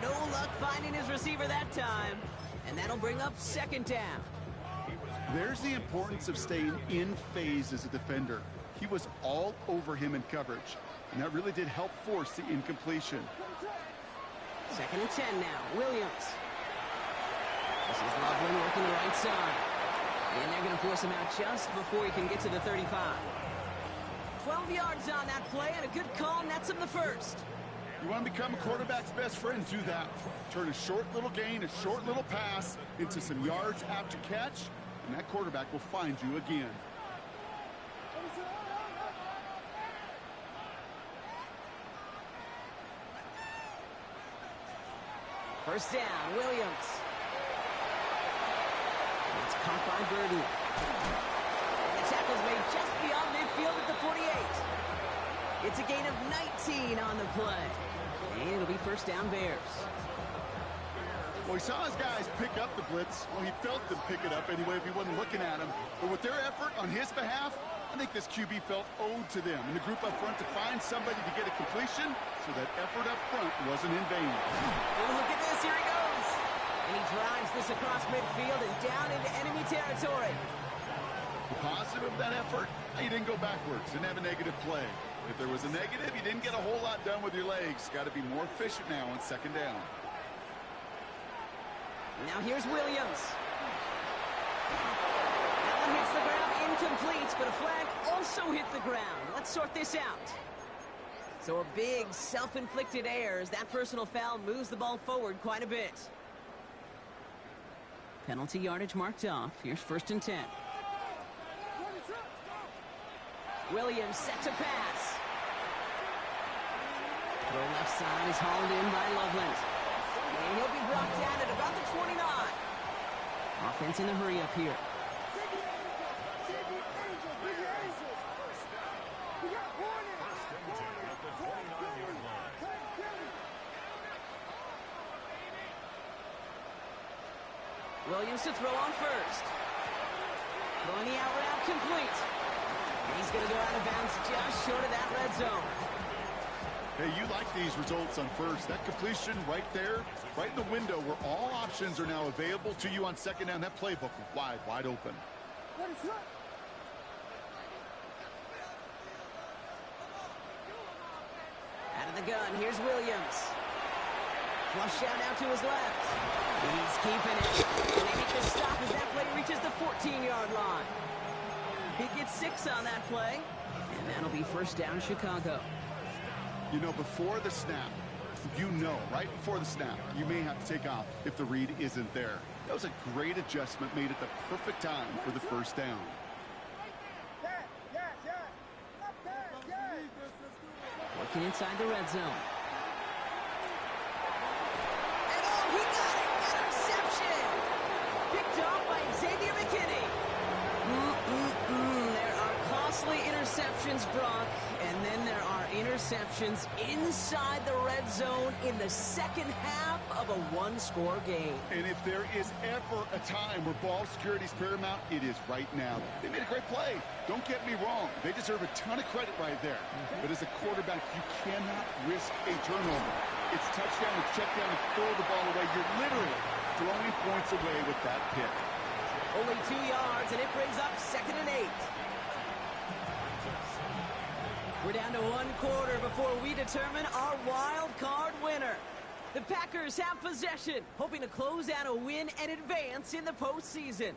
No luck finding his receiver that time. And that'll bring up 2nd down. There's the importance of staying in phase as a defender. He was all over him in coverage, and that really did help force the incompletion. 2nd and 10 now. Williams. This is Loveland working the right side. And they're going to force him out just before he can get to the 35. 12 yards on that play, and a good call nets him the 1st. You want to become a quarterback's best friend, do that. Turn a short little gain, a short little pass into some yards after catch, and that quarterback will find you again. First down, Williams. It's caught by Burden. And the tackle's made just beyond midfield at the 48. It's a gain of 19 on the play. And it'll be 1st down, Bears. Well, he saw his guys pick up the blitz. Well, he felt them pick it up anyway if he wasn't looking at him. But with their effort on his behalf, I think this QB felt owed to them and the group up front to find somebody to get a completion, so that effort up front wasn't in vain. Oh, look at this. Here he goes. And he drives this across midfield and down into enemy territory. The positive of that effort, he didn't go backwards, didn't have a negative play. If there was a negative, you didn't get a whole lot done with your legs. Got to be more efficient now on 2nd down. Now here's Williams. That one hits the ground, incomplete, but a flag also hit the ground. Let's sort this out. So a big self-inflicted error as that personal foul moves the ball forward quite a bit. Penalty yardage marked off. Here's 1st and 10. Williams set to pass. Throw left side is hauled in by Loveland. And he'll be brought down at about the 29. Offense in a hurry up here. Williams to throw on 1st. Throwing the out route complete. And he's going to go out of bounds just short of that red zone. Hey, you like these results on 1st. That completion right there, right in the window where all options are now available to you on 2nd down. That playbook wide open. Out of the gun, here's Williams. Flush out now to his left. He's keeping it. And they make the stop as that play reaches the 14-yard line. He gets 6 on that play. And that'll be 1st down, Chicago. You know, before the snap, right before the snap, you may have to take off if the read isn't there. That was a great adjustment made at the perfect time for the first down. Working inside the red zone. And oh, he got it! Interception! Picked off by Xavier McKinney. There are costly interceptions, Brock, and then there are interceptions inside the red zone in the second half of a one-score game. And if there is ever a time where ball security is paramount, it is right now. They made a great play. Don't get me wrong. They deserve a ton of credit right there. But as a quarterback, you cannot risk a turnover. It's touchdown, it's check down, it's throw the ball away. You're literally throwing points away with that pick. Only 2 yards, and it brings up 2nd and 8. We're down to 1 quarter before we determine our wild card winner. The Packers have possession, hoping to close out a win and advance in the postseason.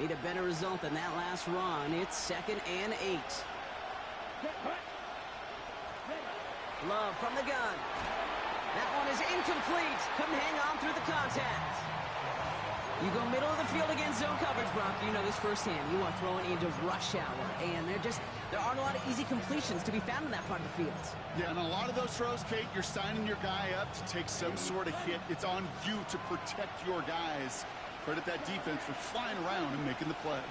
Need a better result than that last run. It's 2nd and 8. Love from the gun. That one is incomplete. Couldn't hang on through the contact. You go middle of the field against zone coverage, Brock. You know this firsthand. You are throwing into rush hour, and there aren't a lot of easy completions to be found in that part of the field. Yeah, and a lot of those throws, Kate, you're signing your guy up to take some sort of hit. It's on you to protect your guys. Credit that defense for flying around and making the play.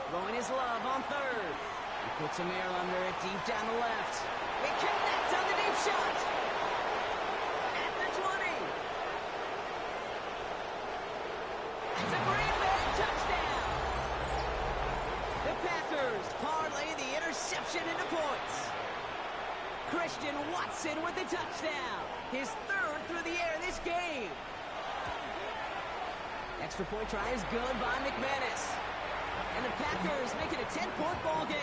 Throwing his Love on 3rd. He puts some air under it deep down the left. It connects on the deep shot. At the 20. It's a Green Bay touchdown. The Packers parlay the interception into points. Christian Watson with the touchdown. His 3rd through the air this game. Extra point try is good by McManus. And the Packers make it a 10-point ball game.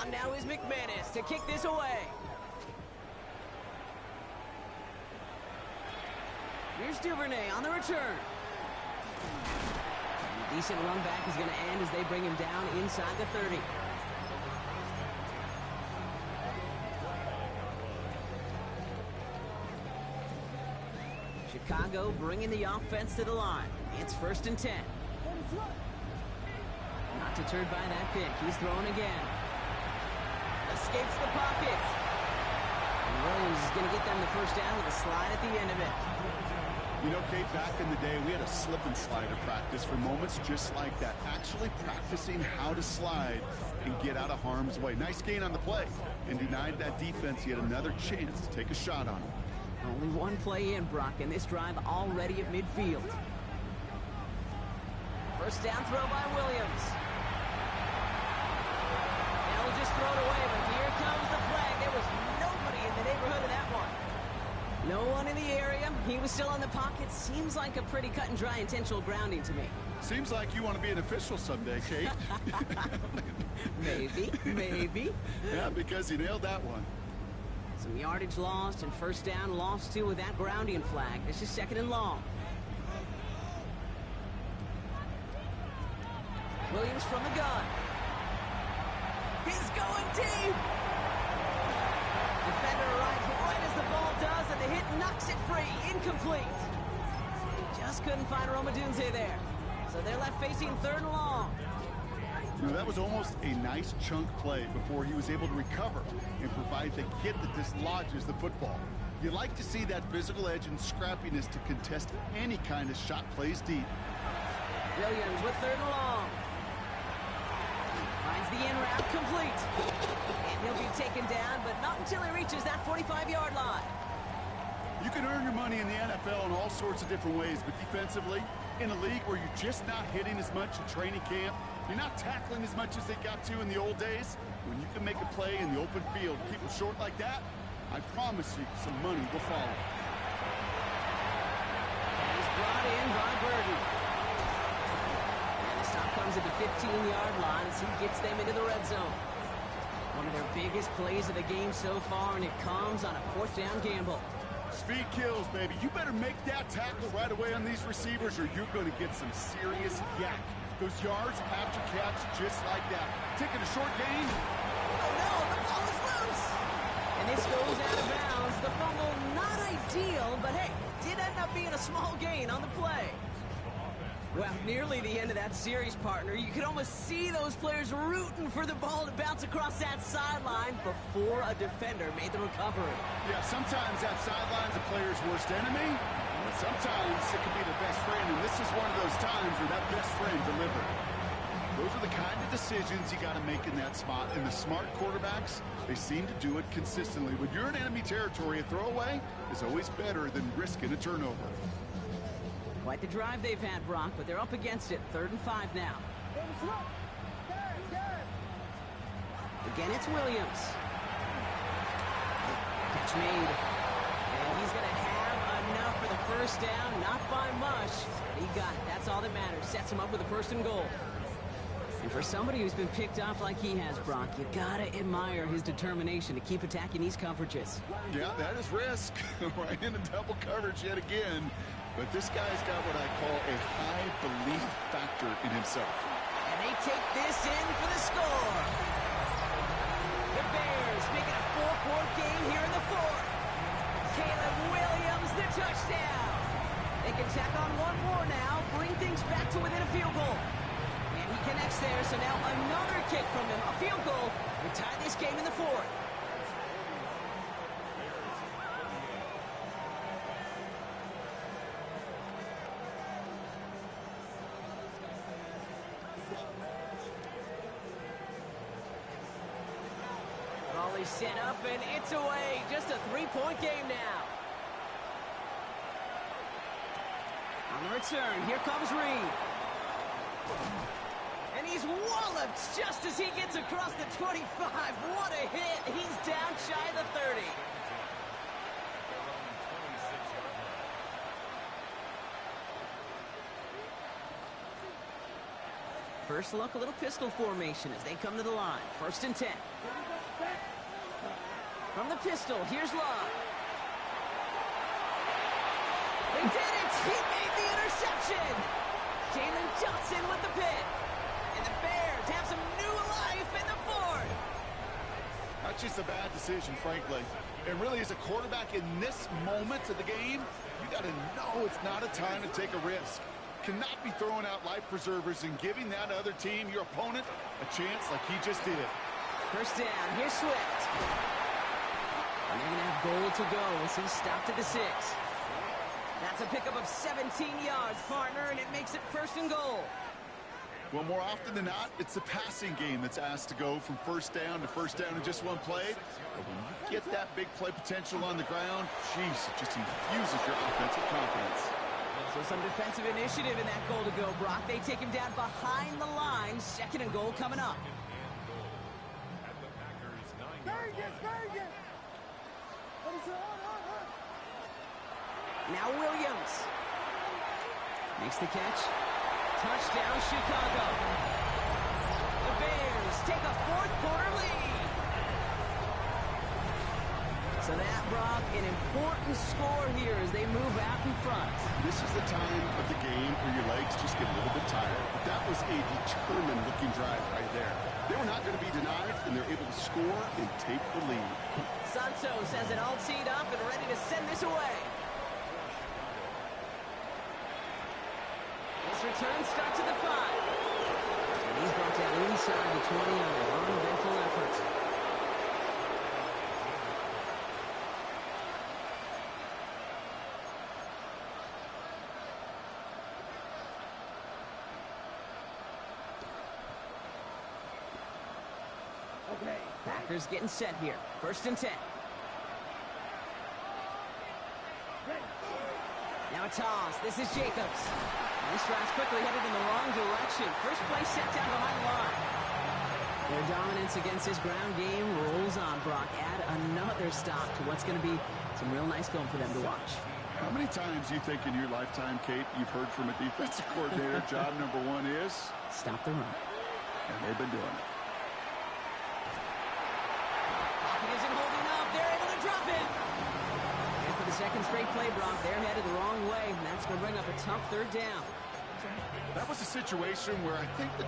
On now is McManus to kick this away. Here's Duvernay on the return. A decent run back is going to end as they bring him down inside the 30. Chicago bringing the offense to the line. It's 1st and 10. Not deterred by that pick. He's throwing again. Escapes the pocket. And Williams is going to get them the first down with a slide at the end of it. You know, Kate, back in the day, we had a slip and slide to practice for moments just like that. Actually practicing how to slide and get out of harm's way. Nice gain on the play. And denied that defense yet another chance to take a shot on him. Only 1 play in, Brock, and this drive already at midfield. First down throw by Williams. They'll just throw it away, but here comes the flag. There was nobody in the neighborhood of that one. No one in the area. He was still in the pocket. Seems like a pretty cut and dry intentional grounding to me. Seems like you want to be an official someday, Kate. Maybe. Yeah, because you nailed that one. Some yardage lost and first down lost too with that grounding flag. This is 2nd and long. Williams from the gun. He's going deep. Defender arrives right as the ball does, and the hit knocks it free. Incomplete. Just couldn't find Romadunze there. So they're left facing 3rd and long. You know, that was almost a nice chunk play before he was able to recover and provide the hit that dislodges the football. You like to see that physical edge and scrappiness to contest any kind of shot plays deep. Williams with 3rd and long. Finds the in route complete. And he'll be taken down, but not until he reaches that 45-yard line. You can earn your money in the NFL in all sorts of different ways, but defensively, in a league where you're just not hitting as much in training camp, you're not tackling as much as they got to in the old days, when you can make a play in the open field, keep them short like that, I promise you some money will follow. He's brought in by Burden. And the stop comes at the 15-yard line as he gets them into the red zone. One of their biggest plays of the game so far, and it comes on a 4th down gamble. Speed kills, baby. You better make that tackle right away on these receivers or you're going to get some serious yak. Those yards after catch just like that. Taking a short gain. Oh, no, the ball is loose. And this goes out of bounds. The fumble, not ideal, but hey, did end up being a small gain on the play. Well, nearly the end of that series, partner. You could almost see those players rooting for the ball to bounce across that sideline before a defender made the recovery. Yeah, sometimes that sideline's a player's worst enemy, but sometimes it can be the best friend, and this is one of those times where that best friend delivered. Those are the kind of decisions you got to make in that spot, and the smart quarterbacks, they seem to do it consistently. When you're in enemy territory, a throwaway is always better than risking a turnover. Quite the drive they've had, Brock, but they're up against it. 3rd and 5 now. Again, it's Williams. Catch made. And he's going to have enough for the first down. Not by much, but he got it. That's all that matters. Sets him up with a 1st and goal. And for somebody who's been picked off like he has, Brock, you got to admire his determination to keep attacking these coverages. Yeah, that is risk. Right into double coverage yet again. But this guy's got what I call a high belief factor in himself. And they take this in for the score. The Bears make it a 4-point game here in the 4th. Caleb Williams, the touchdown. They can tack on one more now, bring things back to within a field goal. And he connects there, so now another kick from him, a field goal, to tie this game in the 4th. Volley set up, and it's away. Just a 3-point game now. On the return, here comes Reed. And he's walloped just as he gets across the 25. What a hit. He's down shy of the 30. First look, a little pistol formation as they come to the line. 1st and 10. From the pistol, here's Love. They did it! He made the interception! Jalen Johnson with the pick. And the Bears have some new life in the 4th. That's just a bad decision, frankly. And really, as a quarterback in this moment of the game, you got to know it's not a time to take a risk. Cannot be throwing out life preservers and giving that other team, your opponent, a chance like he just did. 1st down, here's Swift. And they're going to have goal to go as he's stopped at the 6. That's a pickup of 17 yards, partner, and it makes it 1st and goal. Well, more often than not, it's the passing game that's asked to go from 1st down to 1st down in just one play. But when you get that big play potential on the ground, geez, it just infuses your offensive confidence. So some defensive initiative in that goal to go, Brock. They take him down behind the line. 2nd and goal coming up. Now Williams makes the catch. Touchdown, Chicago. The Bears take a 4th quarter lead. So that, Brock, an important score here as they move out in front. This is the time of the game where your legs just get a little bit tired. But that was a determined-looking drive right there. They were not going to be denied, and they're able to score and take the lead. Santos has it all teed up and ready to send this away. This return starts at the 5. And he's brought down inside the 20 on an uneventful effort. Packers getting set here. 1st and 10. Now a toss. This is Jacobs. This drive's quickly headed in the wrong direction. First play set down behind the line. Their dominance against his ground game rolls on, Brock. Add another stop to what's going to be some real nice film for them to watch. How many times do you think in your lifetime, Kate, you've heard from a defensive coordinator, job number 1 is? Stop the run. And they've been doing it. second straight play, Brock. They're headed the wrong way, and that's going to bring up a tough third down. That was a situation where I think the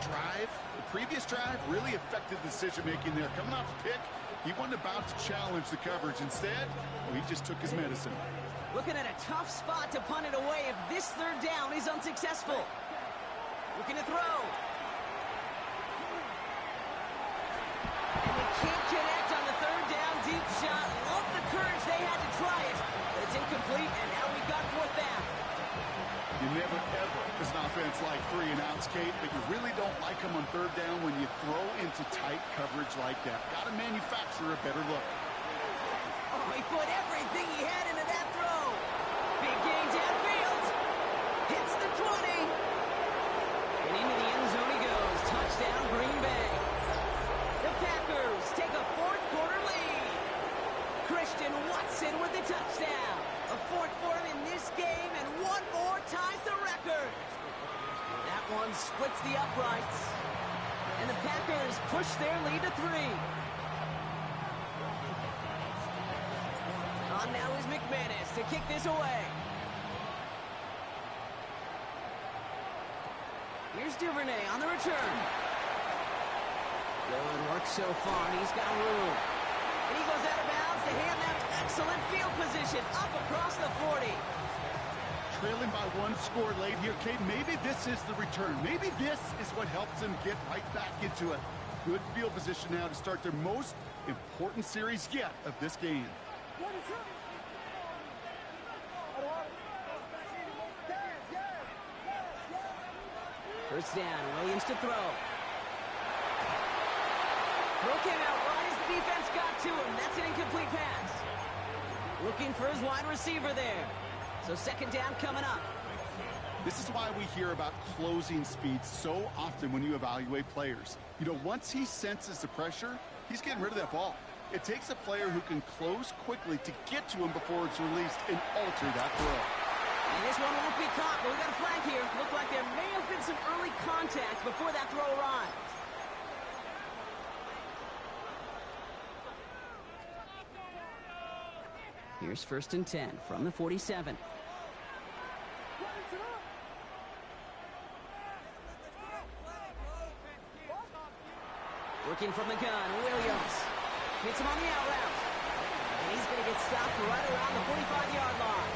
previous drive, really affected the decision-making there. Coming off a pick, he wasn't about to challenge the coverage. Instead, he just took his medicine. Looking at a tough spot to punt it away if this third down is unsuccessful. Looking to throw. And they can't connect on the third down deep shot. Love the courage they had to try it. But it's incomplete, and now we've got fourth down. You never, ever, as an offense, like 3-and-outs, Kate, but you really don't like them on third down when you throw into tight coverage like that. Got to manufacture a better look. Oh, he put everything he had into that throw. Big gain downfield. Hits the 20. And into the end zone he goes. Touchdown, Green Bay. The Packers take a fourth-quarter lead. Christian Watson with the touchdown. A fourth for him in this game, and one more ties the record. That one splits the uprights. And the Packers push their lead to 3. On now is McManus to kick this away. Here's Duvernay on the return. Good work so far. He's got room. And he goes out of bounds to hand them excellent field position up across the 40. Trailing by one score late here, Kate. Maybe this is the return. Maybe this is what helps them get right back into it. Good field position now to start their most important series yet of this game. First down, Williams to throw. Throw came out right as the defense got to him. That's an incomplete pass. Looking for his wide receiver there. So second down coming up. This is why we hear about closing speed so often when you evaluate players. You know, once he senses the pressure, he's getting rid of that ball. It takes a player who can close quickly to get to him before it's released and alter that throw. And this one won't be caught, but we got a flag here. Looked like there may have been some early contact before that throw arrived. Here's first and 10 from the 47. Working from the gun, Williams. Hits him on the out route. And he's going to get stopped right around the 45-yard line.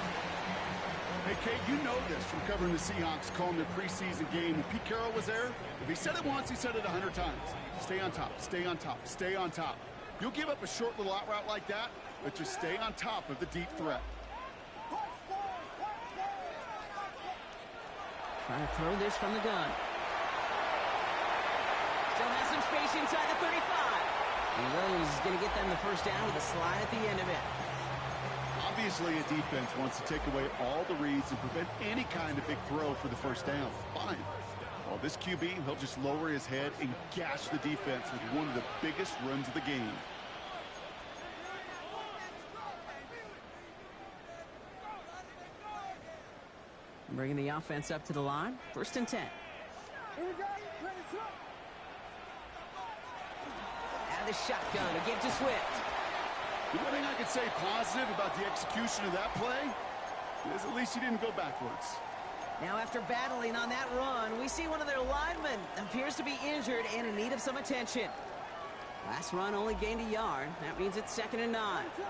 Hey, Kate, you know this from covering the Seahawks, calling their preseason game. When Pete Carroll was there, if he said it once, he said it 100 times. Stay on top, stay on top, stay on top. You'll give up a short little out route like that, but just stay on top of the deep threat. Trying to throw this from the gun. Still has some space inside the 35. And Williams is going to get them the first down with a slide at the end of it. Obviously, a defense wants to take away all the reads and prevent any kind of big throw for the first down. Fine. Well, this QB, he'll just lower his head and gash the defense with one of the biggest runs of the game. Bringing the offense up to the line. First and 10. And the shotgun to give to Swift. The only thing I could say positive about the execution of that play is at least he didn't go backwards. Now after battling on that run, we see one of their linemen appears to be injured and in need of some attention. Last run only gained a yard. That means it's 2nd and 9. Here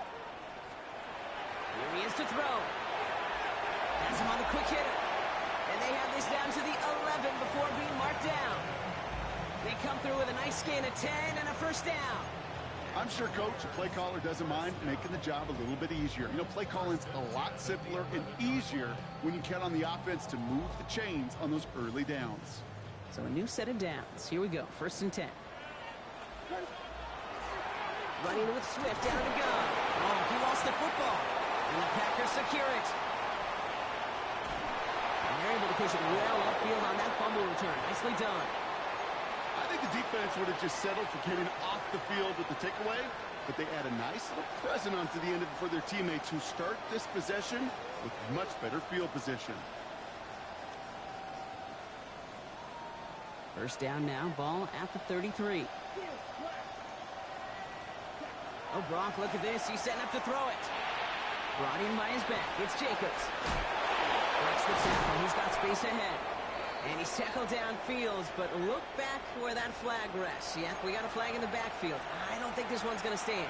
he is to throw. Has him on the quick hitter. And they have this down to the 11 before being marked down. They come through with a nice gain of 10 and a first down. I'm sure, Coach, the play caller doesn't mind making the job a little bit easier. You know, play calling's a lot simpler and easier when you count on the offense to move the chains on those early downs. So a new set of downs. Here we go. First and 10. Running with Swift down to go. Oh, he lost the football. And the Packers secure it. And they're able to push it well upfield on that fumble return. Nicely done. I think the defense would have just settled for getting off the field with the takeaway, but they add a nice little present onto the end of it for their teammates who start this possession with much better field position. First down now, ball at the 33. Oh, Brock, look at this. He's setting up to throw it. Brought in by his back. It's Jacobs. Breaks the tackle. He's got space ahead. And he's tackled downfield, but look back where that flag rests. Yep, we got a flag in the backfield. I don't think this one's going to stand.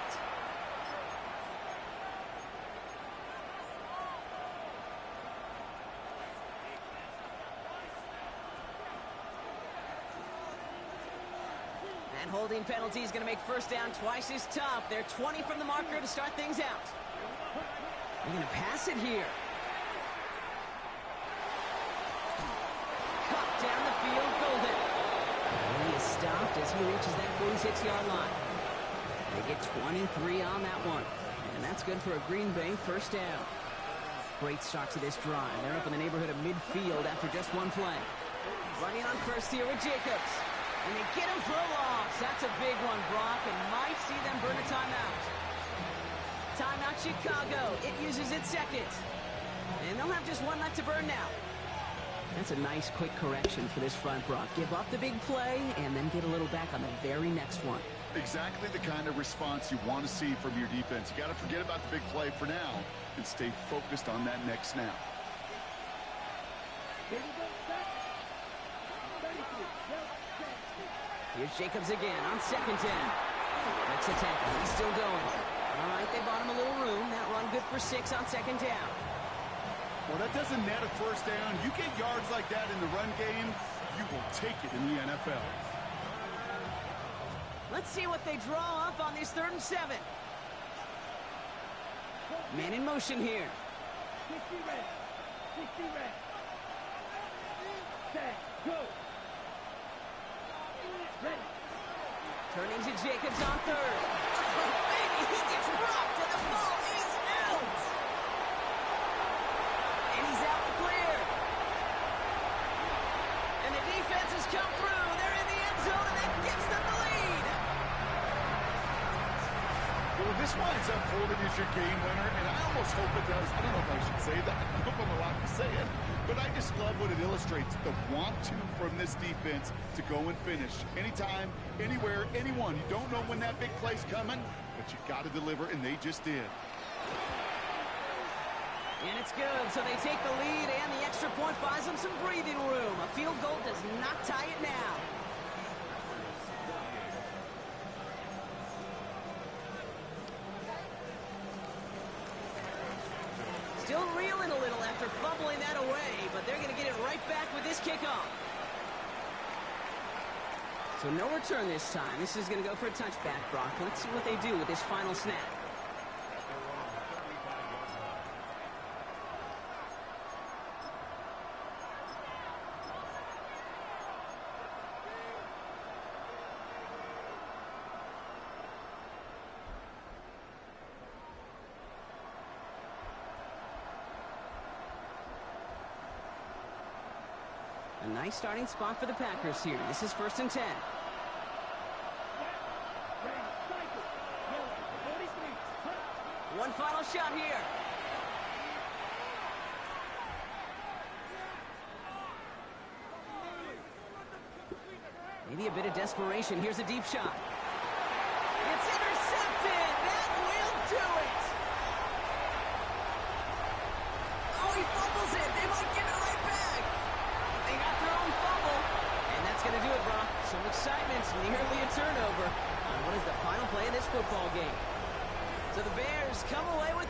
And holding penalty is going to make first down twice as tough. They're 20 from the marker to start things out. They're going to pass it here. Down the field, Golden. And he is stopped as he reaches that 46-yard line. They get 23 on that one. And that's good for a Green Bay first down. Great start to this drive. They're up in the neighborhood of midfield after just one play. Running on first here with Jacobs. And they get him for a loss. That's a big one, Brock, and might see them burn a timeout. Timeout Chicago. It uses its second. And they'll have just one left to burn now. That's a nice, quick correction for this front, Brock. Give up the big play and then get a little back on the very next one. Exactly the kind of response you want to see from your defense. You got to forget about the big play for now and stay focused on that next snap. Here's Jacobs again on second down. Makes a tackle. He's still going. All right, they bought him a little room. That run good for 6 on second down. Well, that doesn't net a first down. You get yards like that in the run game, you will take it in the NFL. Let's see what they draw up on this 3rd and 7. Man in motion here. 60 red. 60 red. Set. Go. Ready. Turning to Jacobs on 3rd. Oh, baby, he gets rocked and the ball is out. And he's out and clear. And the defense has come through. They're in the end zone, and that gives them the lead. Well, this winds up holding as your game winner, and I almost hope it does. I don't know if I should say that. I don't know if I'm allowed to say it. But I just love what it illustrates, the want-to from this defense to go and finish. Anytime, anywhere, anyone. You don't know when that big play's coming, but you got to deliver, and they just did. And it's good, so they take the lead, and the extra point buys them some breathing room. A field goal does not tie it now. Still reeling a little after fumbling that away, but they're going to get it right back with this kickoff. So no return this time. This is going to go for a touchback, Brock. Let's see what they do with this final snap. A nice starting spot for the Packers here. This is 1st and 10. One final shot here. Maybe a bit of desperation. Here's a deep shot. It's intercepted. That will do it. Oh, he fumbles it. They might give it right back. They got their own fumble. And that's going to do it, Brock. Some excitement, nearly a turnover on what is the final play of this football game. So the Bears come away with the